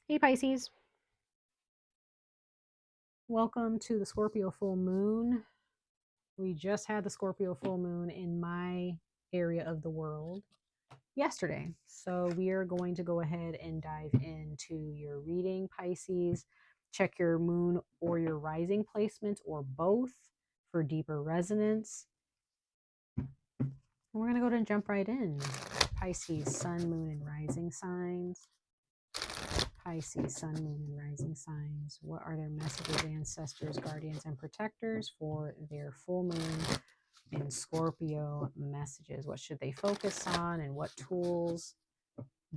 Hey Pisces, welcome to the Scorpio full moon. We just had the Scorpio full moon in my area of the world yesterday. So we are going to go ahead and dive into your reading, Pisces. Check your moon or your rising placement or both for deeper resonance. And we're going to go ahead and jump right in. Pisces, sun, moon, and rising signs. Pisces, sun, moon, and rising signs. What are their messages, ancestors, guardians, and protectors for their full moon in Scorpio messages? What should they focus on, and what tools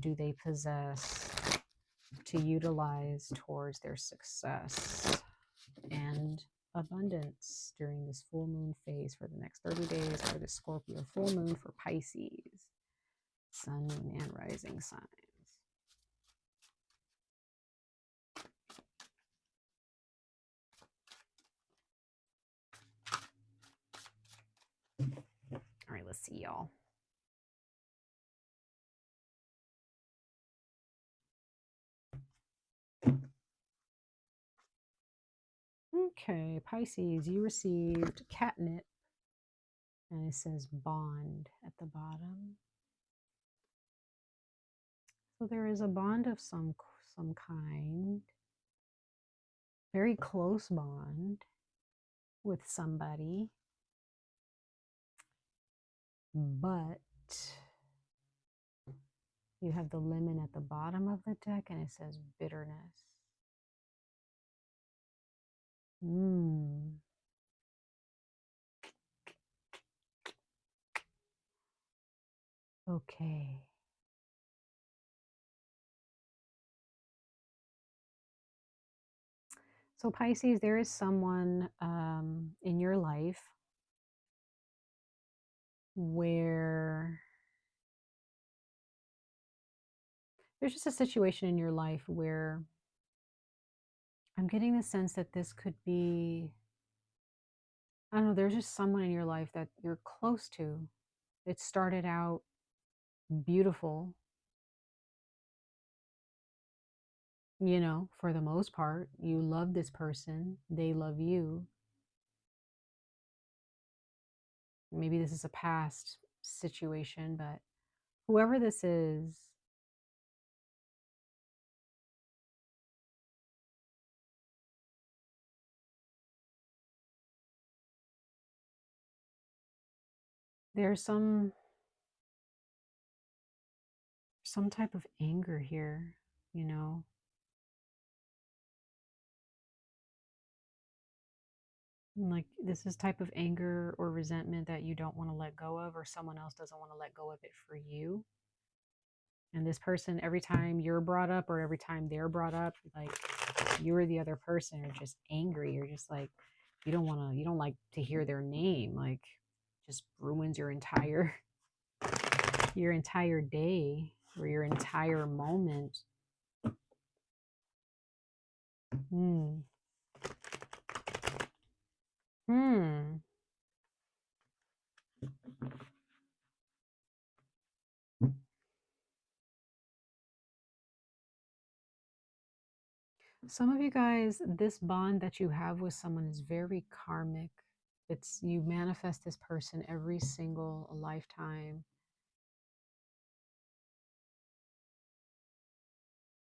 do they possess to utilize towards their success and abundance during this full moon phase for the next 30 days for the Scorpio full moon for Pisces, sun, moon, and rising signs? All right, let's see, y'all. Okay, Pisces, you received catnip, and it says bond at the bottom. So there is a bond of some kind, very close bond with somebody, but you have the lemon at the bottom of the deck, and it says bitterness. Okay. So Pisces, there is someone in your life where there's just a situation in your life where I'm getting the sense that this could be, I don't know, there's just someone in your life that you're close to. It started out beautiful, for the most part. You love this person, they love you. Maybe this is a past situation, but whoever this is, there's some type of anger here, like this is type of anger or resentment that you don't want to let go of, or someone else doesn't want to let go of it for you. And this person, every time you're brought up or every time they're brought up, like you or the other person are just angry. You're just like, you don't like to hear their name. Like, just ruins your entire day or your entire moment. Hmm. Some of you guys, this bond that you have with someone is very karmic. You manifest this person every single lifetime.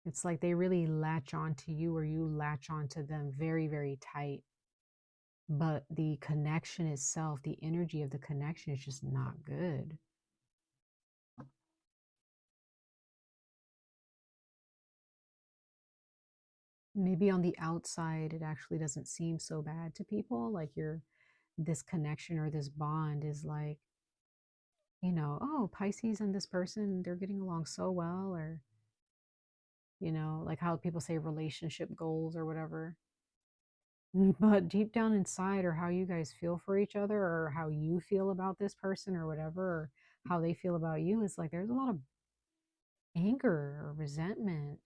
It's like they really latch on to you or you latch on to them very, very tight. But the connection itself, the energy of the connection is just not good. Maybe on the outside, it actually doesn't seem so bad to people. Like this connection or this bond is like, oh, Pisces and this person, they're getting along so well, or, like how people say relationship goals or whatever. But deep down inside, or how you guys feel for each other, or how you feel about this person or whatever, or how they feel about you, is like there's a lot of anger or resentment.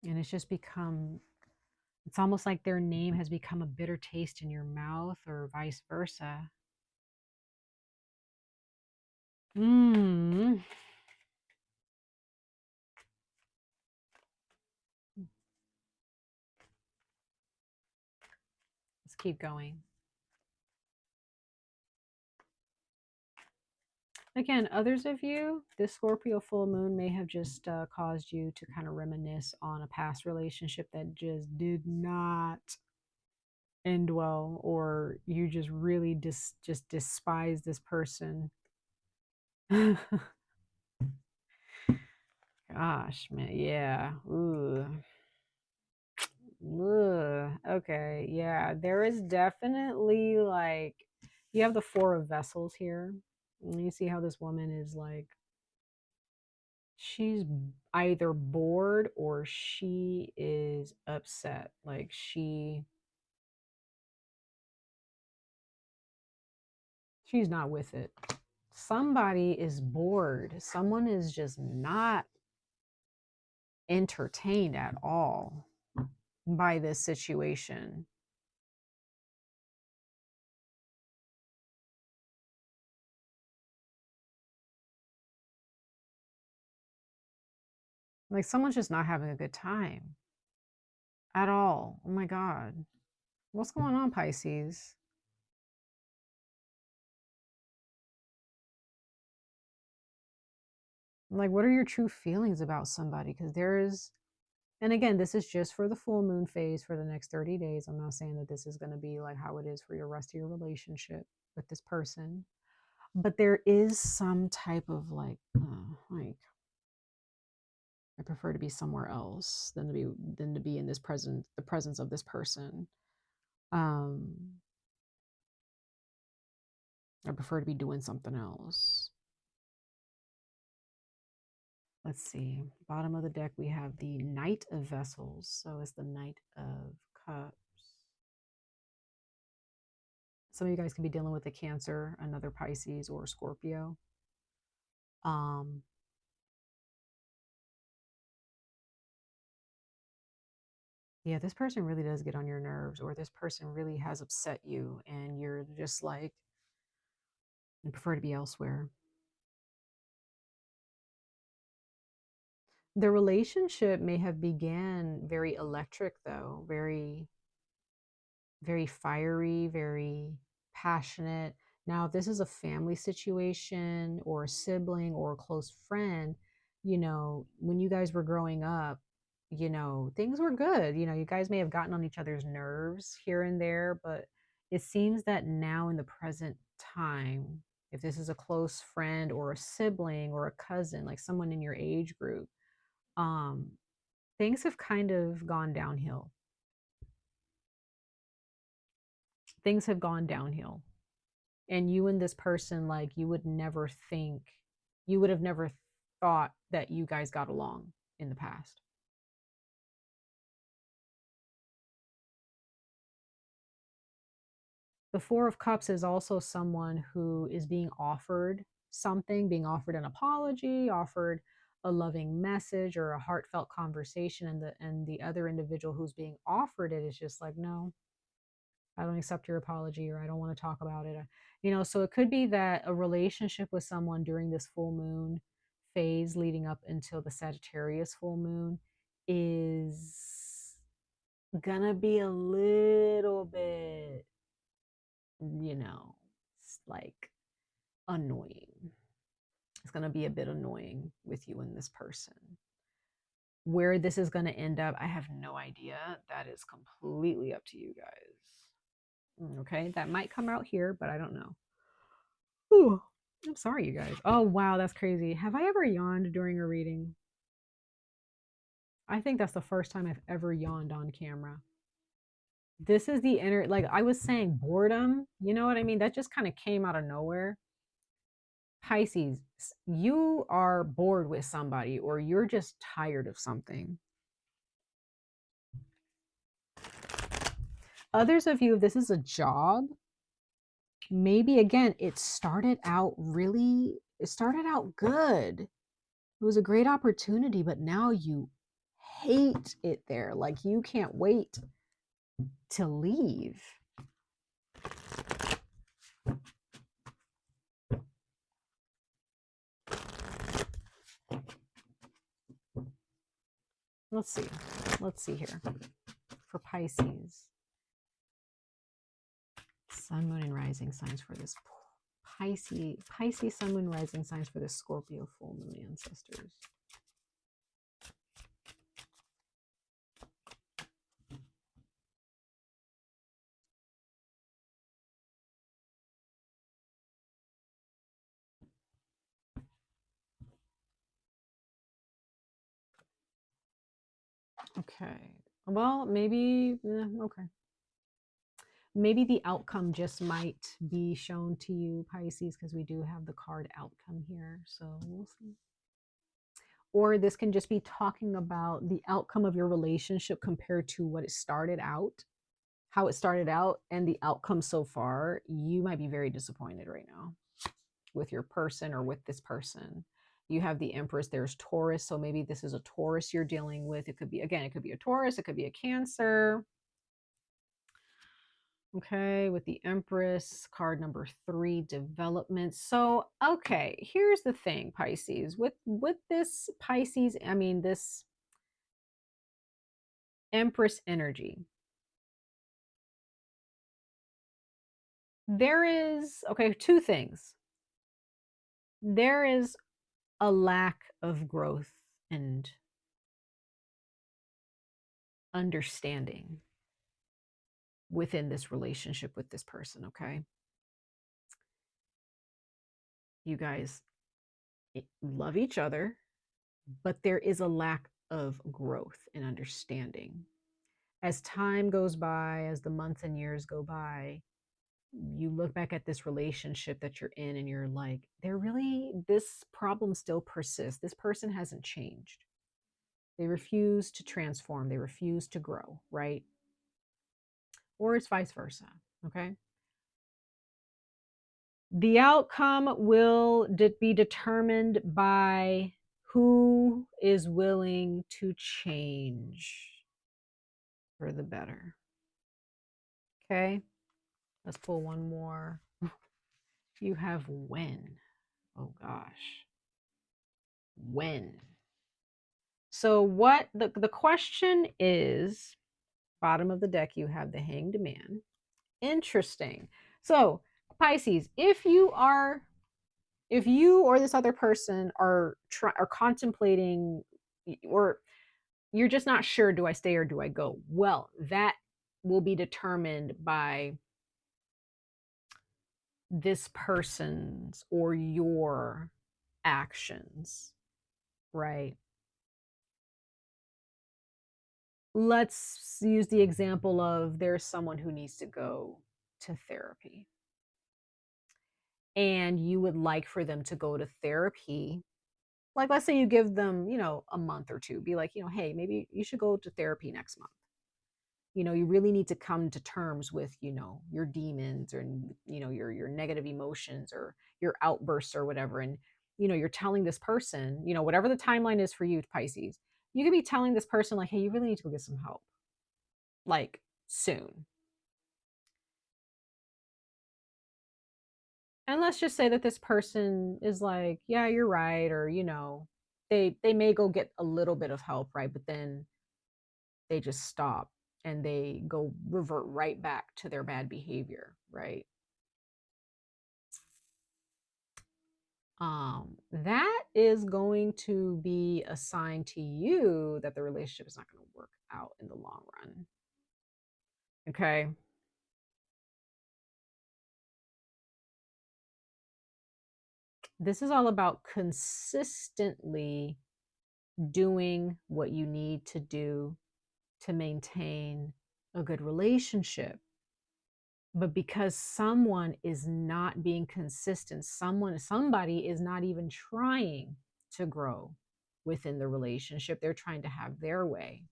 And it's just it's almost like their name has become a bitter taste in your mouth, or vice versa. keep going. Again, others of you, this Scorpio full moon may have just caused you to kind of reminisce on a past relationship that just did not end well, or you just really just despise this person. Gosh, man, yeah. Ooh. Ugh. Okay, yeah, there is definitely like you have the Four of Vessels here. And you see how this woman is like she's either bored or she is upset. Like she's not with it. Somebody is bored. Someone is just not entertained at all by this situation. Like someone's just not having a good time at all. Oh my God. What's going on, Pisces? Like, what are your true feelings about somebody? Because there's, and again, this is just for the full moon phase for the next 30 days. I'm not saying that this is going to be like how it is for your rest of your relationship with this person. But there is some type of like, I prefer to be somewhere else than to be in the presence of this person. Um, I prefer to be doing something else. Let's see. Bottom of the deck, we have the Knight of Vessels. So it's the Knight of Cups. Some of you guys can be dealing with a Cancer, another Pisces, or Scorpio. Yeah, this person really does get on your nerves, or this person really has upset you, and you're just like, I prefer to be elsewhere. The relationship may have began very electric, though, very, very fiery, very passionate. Now, if this is a family situation or a sibling or a close friend, when you guys were growing up, things were good. You guys may have gotten on each other's nerves here and there, but it seems that now in the present time, if this is a close friend or a sibling or a cousin, like someone in your age group, um, things have kind of gone downhill. Things have gone downhill. And you and this person, like, you would have never thought that you guys got along in the past. The Four of Cups is also someone who is being offered something, being offered an apology, offered a loving message or a heartfelt conversation, and the other individual who's being offered it is just like, no, I don't accept your apology, or I don't want to talk about it. So it could be that a relationship with someone during this full moon phase leading up until the Sagittarius full moon is gonna be a little bit, like annoying. It's gonna be a bit annoying with you and this person. Where this is gonna end up, I have no idea. That is completely up to you guys. Okay, that might come out here, but I don't know. Ooh, I'm sorry, you guys. Oh, wow, that's crazy. Have I ever yawned during a reading? I think that's the first time I've ever yawned on camera. This is the inner, like I was saying, boredom. You know what I mean? That just kind of came out of nowhere. Pisces, you are bored with somebody, or you're just tired of something. Others of you, if this is a job, maybe again, it started out good. It was a great opportunity, but now you hate it there. Like you can't wait to leave. Let's see here for Pisces. Sun, moon, and rising signs for this Pisces, sun, moon, rising signs for the Scorpio full moon ancestors. Okay. Well, maybe, okay. Maybe the outcome just might be shown to you, Pisces, because we do have the card outcome here. So we'll see. Or this can just be talking about the outcome of your relationship compared to what it started out, how it started out, and the outcome so far. You might be very disappointed right now with your person or with this person. You have the Empress, there's Taurus. So maybe this is a Taurus you're dealing with. It could be, again, it could be a Taurus, it could be a Cancer. Okay, with the Empress, card number 3, development. So, okay, here's the thing, Pisces. With this Pisces, I mean this Empress energy. There is, okay, two things. There is a lack of growth and understanding within this relationship with this person, okay? You guys love each other, but there is a lack of growth and understanding. As time goes by, as the months and years go by, you look back at this relationship that you're in and you're like, this problem still persists. This person hasn't changed. They refuse to transform. They refuse to grow, right? Or it's vice versa, okay? The outcome will be determined by who is willing to change for the better. Okay, let's pull one more. You have when. Oh gosh. When. So what the question is, bottom of the deck, you have the Hanged Man. Interesting. So Pisces, if you or this other person are contemplating, or you're just not sure, do I stay or do I go? Well, that will be determined by this person's or your actions, right? Let's use the example of there's someone who needs to go to therapy, and you would like for them to go to therapy. Like, let's say you give them, a month or two, be like, hey, maybe you should go to therapy next month. You really need to come to terms with, your demons, or, your negative emotions or your outbursts or whatever. And, you're telling this person, whatever the timeline is for you, Pisces, you could be telling this person like, hey, you really need to go get some help, like, soon. And let's just say that this person is like, yeah, you're right. Or, they may go get a little bit of help, right? But then they just stop and they go revert right back to their bad behavior, right? That is going to be a sign to you that the relationship is not going to work out in the long run. Okay. This is all about consistently doing what you need to do to maintain a good relationship. But because someone is not being consistent, somebody is not even trying to grow within the relationship, they're trying to have their way,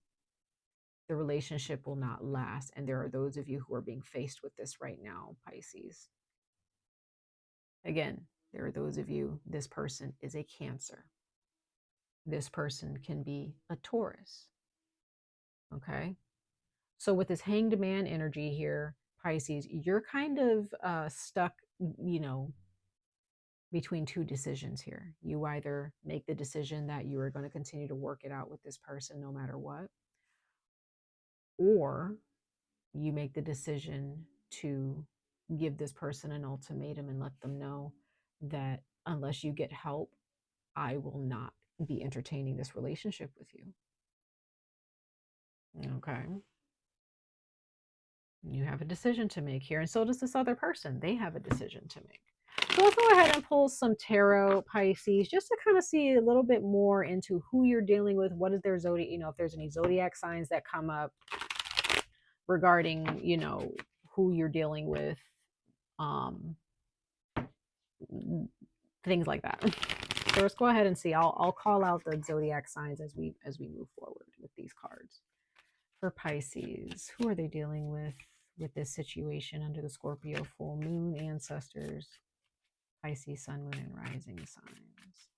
the relationship will not last. And there are those of you who are being faced with this right now, Pisces. Again, there are those of you, this person is a Cancer. This person can be a Taurus. Okay. So with this Hanged Man energy here, Pisces, you're kind of stuck, between two decisions here. You either make the decision that you are going to continue to work it out with this person no matter what, or you make the decision to give this person an ultimatum and let them know that unless you get help, I will not be entertaining this relationship with you. Okay. You have a decision to make here, and so does this other person. They have a decision to make. So let's go ahead and pull some tarot, Pisces, just to kind of see a little bit more into who you're dealing with. What is their zodiac, if there's any zodiac signs that come up regarding, who you're dealing with, um, things like that. So let's go ahead and see. I'll call out the zodiac signs as we move forward with these cards. For Pisces, who are they dealing with this situation under the Scorpio full moon? Ancestors, Pisces, sun, moon, and rising signs.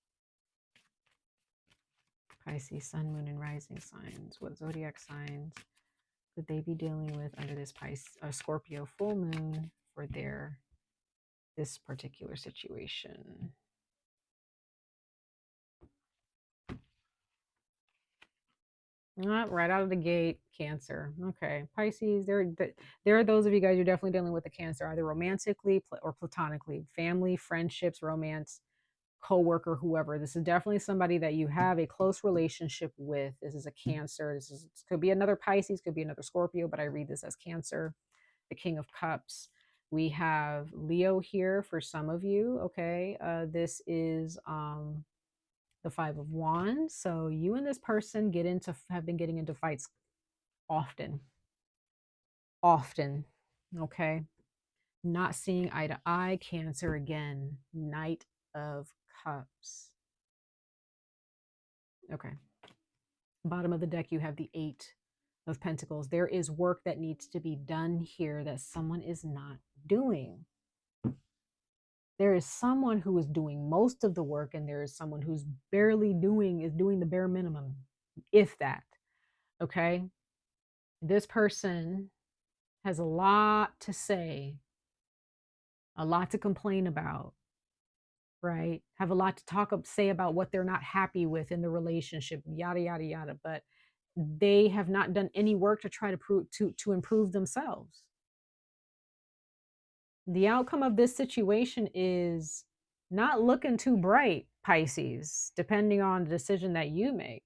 Pisces, sun, moon, and rising signs. What zodiac signs could they be dealing with under this Scorpio full moon for this particular situation? Right out of the gate, Cancer. Okay, Pisces. There are those of you guys who are definitely dealing with the Cancer, either romantically or platonically, family, friendships, romance, coworker, whoever. This is definitely somebody that you have a close relationship with. This is a Cancer. This could be another Pisces, could be another Scorpio, but I read this as Cancer, the King of Cups. We have Leo here for some of you. Okay, this is the Five of Wands. So you and this person have been getting into fights often. Often. Okay. Not seeing eye to eye. Cancer again. Knight of Cups. Okay. Bottom of the deck, you have the Eight of Pentacles. There is work that needs to be done here that someone is not doing. There is someone who is doing most of the work, and there is someone who's doing the bare minimum, if that. Okay. This person has a lot to say, a lot to complain about, right? Have a lot to say about what they're not happy with in the relationship, yada yada yada. But they have not done any work to try to improve themselves. The outcome of this situation is not looking too bright, Pisces, depending on the decision that you make.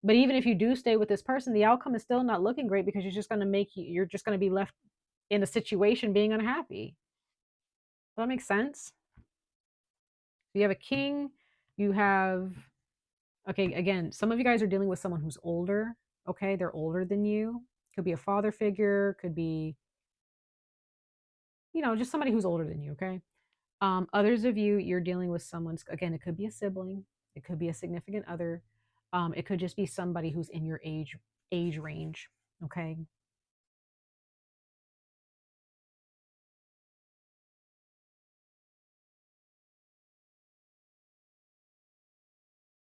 But even if you do stay with this person, the outcome is still not looking great, because you're just going to be left in a situation being unhappy. Does that make sense? You have a king, you have, okay, again, some of you guys are dealing with someone who's older. Okay, they're older than you. Could be a father figure, could be, just somebody who's older than you. Okay. Others of you, you're dealing with someone's, again, it could be a sibling, it could be a significant other, it could just be somebody who's in your age range. Okay.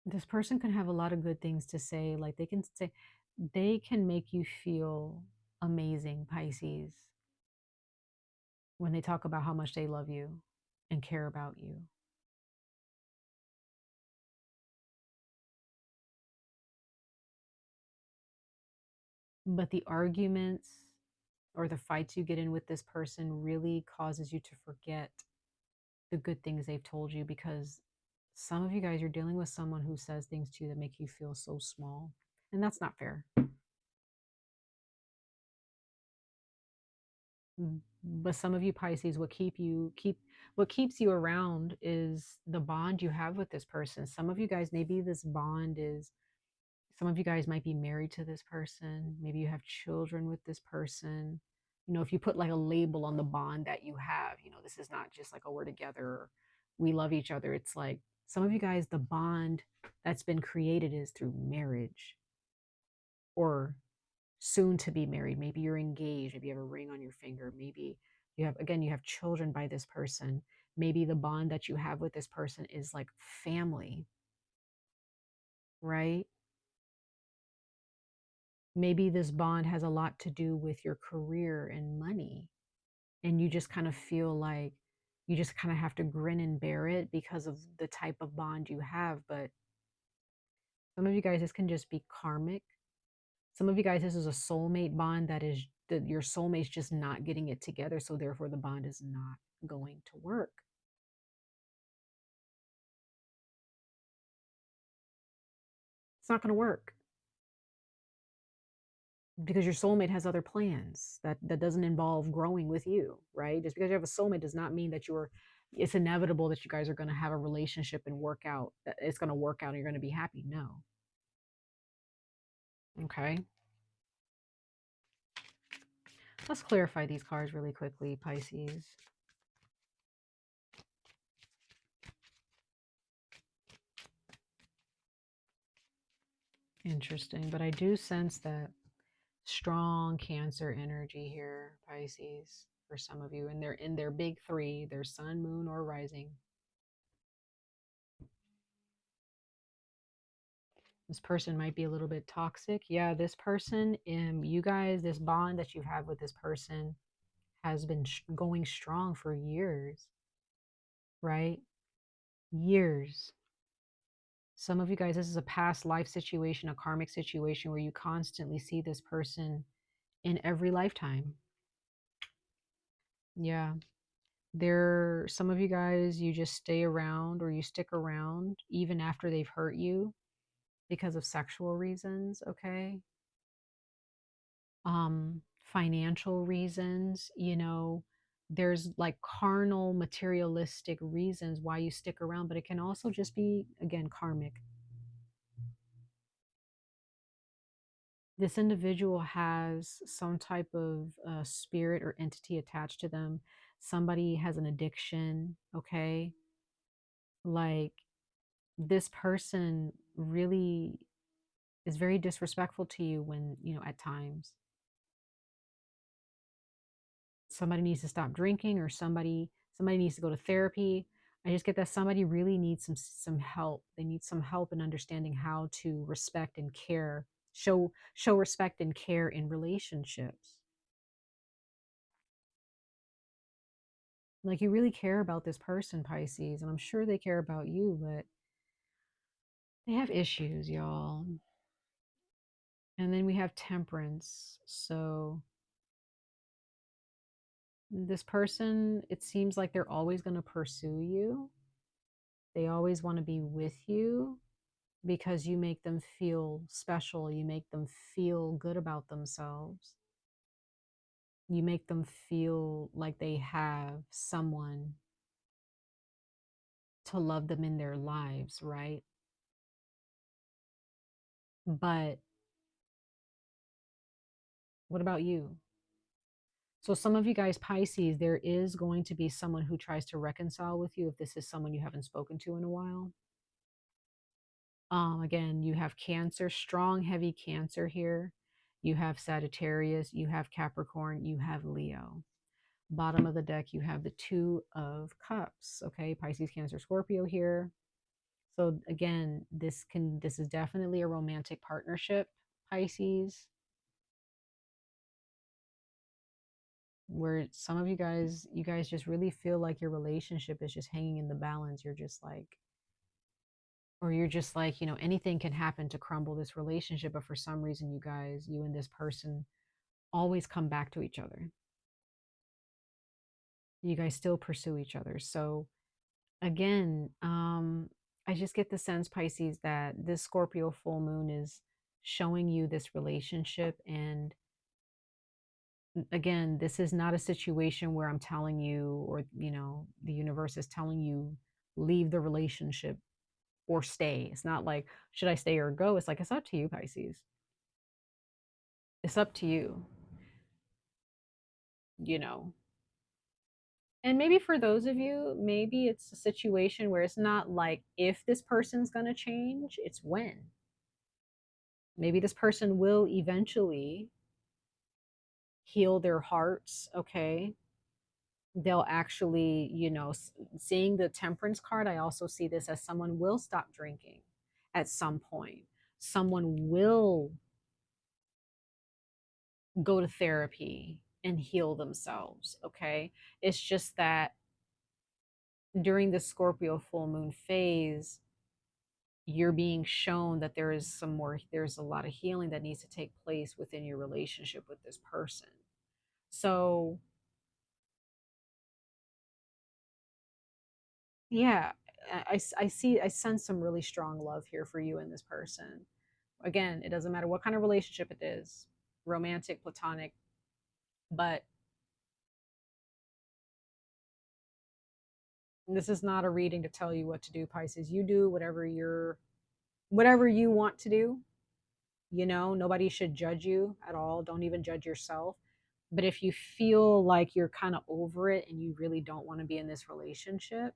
This person can have a lot of good things to say. Like they can make you feel amazing, Pisces, when they talk about how much they love you and care about you. But the arguments or the fights you get in with this person really causes you to forget the good things they've told you, because some of you guys are dealing with someone who says things to you that make you feel so small, and that's not fair. But some of you Pisces, what keeps you around is the bond you have with this person. Some of you guys, maybe this bond is, some of you guys might be married to this person. Maybe you have children with this person. If you put like a label on the bond that you have, this is not just like, oh, we're together, or we love each other. It's like some of you guys, the bond that's been created is through marriage or soon to be married. Maybe you're engaged. Maybe you have a ring on your finger. Maybe you have children by this person. Maybe the bond that you have with this person is like family, right? Maybe this bond has a lot to do with your career and money, and you just kind of feel like you just kind of have to grin and bear it because of the type of bond you have. But some of you guys, this can just be karmic. Some of you guys, this is a soulmate bond that is your soulmate's just not getting it together, so therefore the bond is not going to work. It's not going to work because your soulmate has other plans that doesn't involve growing with you, right? Just because you have a soulmate does not mean that it's inevitable that you guys are going to have a relationship and work out, that it's going to work out and you're going to be happy. No. Okay. Let's clarify these cards really quickly, Pisces. Interesting, but I do sense that strong Cancer energy here, Pisces, for some of you, and they're in their big three, their sun, moon, or rising. This person might be a little bit toxic. Yeah, this person, you guys, this bond that you have with this person has been going strong for years, right? Years. Some of you guys, this is a past life situation, a karmic situation where you constantly see this person in every lifetime. Yeah. Some of you guys, you just stay around or you stick around even after they've hurt you because of sexual reasons, okay? Financial reasons, there's like carnal, materialistic reasons why you stick around, but it can also just be, again, karmic. This individual has some type of spirit or entity attached to them. Somebody has an addiction, okay? Like, this person really is very disrespectful to you when, at times. Somebody needs to stop drinking, or somebody needs to go to therapy. I just get that somebody really needs some help. They need some help in understanding how to respect and care, show respect and care in relationships. Like, you really care about this person, Pisces, and I'm sure they care about you, but they have issues, y'all. And then we have Temperance. So this person, it seems like they're always going to pursue you. They always want to be with you because you make them feel special. You make them feel good about themselves. You make them feel like they have someone to love them in their lives, right? But what about you? So some of you guys, Pisces, there is going to be someone who tries to reconcile with you if this is someone you haven't spoken to in a while. Again, you have Cancer, strong, heavy Cancer here. You have Sagittarius, you have Capricorn, you have Leo. Bottom of the deck, you have the Two of Cups. Okay, Pisces, Cancer, Scorpio here. So again, this is definitely a romantic partnership, Pisces, where some of you guys just really feel like your relationship is just hanging in the balance. You're just like, or you're just like, anything can happen to crumble this relationship, but for some reason you and this person always come back to each other. You guys still pursue each other. So again, I just get the sense, Pisces, that this Scorpio full moon is showing you this relationship. And again, this is not a situation where I'm telling you, or the universe is telling you, leave the relationship or stay. It's not like, should I stay or go? It's like, it's up to you, Pisces. It's up to you, you know. And maybe for those of you, maybe it's a situation where it's not like if this person's going to change, it's when. Maybe this person will eventually heal their hearts, okay? They'll actually, seeing the Temperance card, I also see this as someone will stop drinking at some point. Someone will go to therapy and heal themselves, okay? It's just that during the Scorpio full moon phase, you're being shown that there's a lot of healing that needs to take place within your relationship with this person. So yeah, I sense some really strong love here for you and this person. Again, it doesn't matter what kind of relationship it is, romantic, platonic, but this is not a reading to tell you what to do, Pisces. You do whatever you want to do. You know, nobody should judge you at all. Don't even judge yourself. But if you feel like you're kind of over it and you really don't want to be in this relationship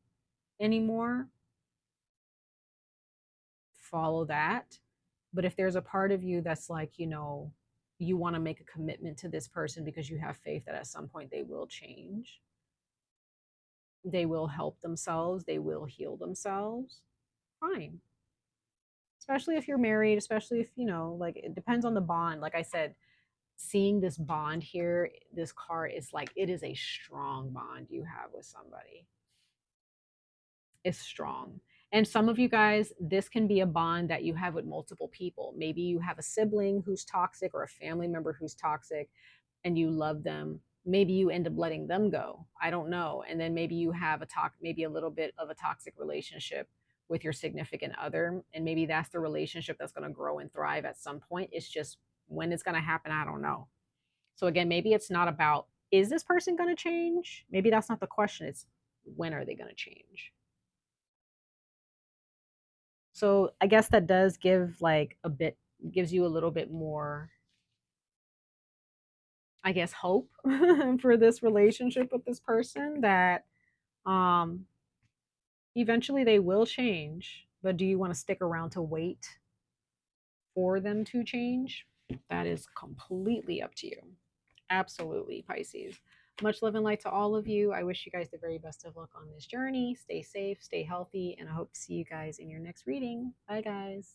anymore, follow that. But if there's a part of you that's like, you want to make a commitment to this person because you have faith that at some point they will change, they will help themselves, they will heal themselves, fine. Especially if you're married, especially if, like it depends on the bond. Like I said, seeing this bond here, this card is like it is a strong bond you have with somebody. Is strong. And some of you guys, this can be a bond that you have with multiple people. Maybe you have a sibling who's toxic or a family member who's toxic and you love them. Maybe you end up letting them go. I don't know. And then maybe you have maybe a little bit of a toxic relationship with your significant other. And maybe that's the relationship that's going to grow and thrive at some point. It's just when it's going to happen, I don't know. So again, maybe it's not about, is this person going to change? Maybe that's not the question. It's when are they going to change? So I guess that does give like gives you a little bit more, I guess, hope for this relationship with this person that um eventually they will change. But do you want to stick around to wait for them to change? That is completely up to you. Absolutely, Pisces. Much love and light to all of you. I wish you guys the very best of luck on this journey. Stay safe, stay healthy, and I hope to see you guys in your next reading. Bye, guys.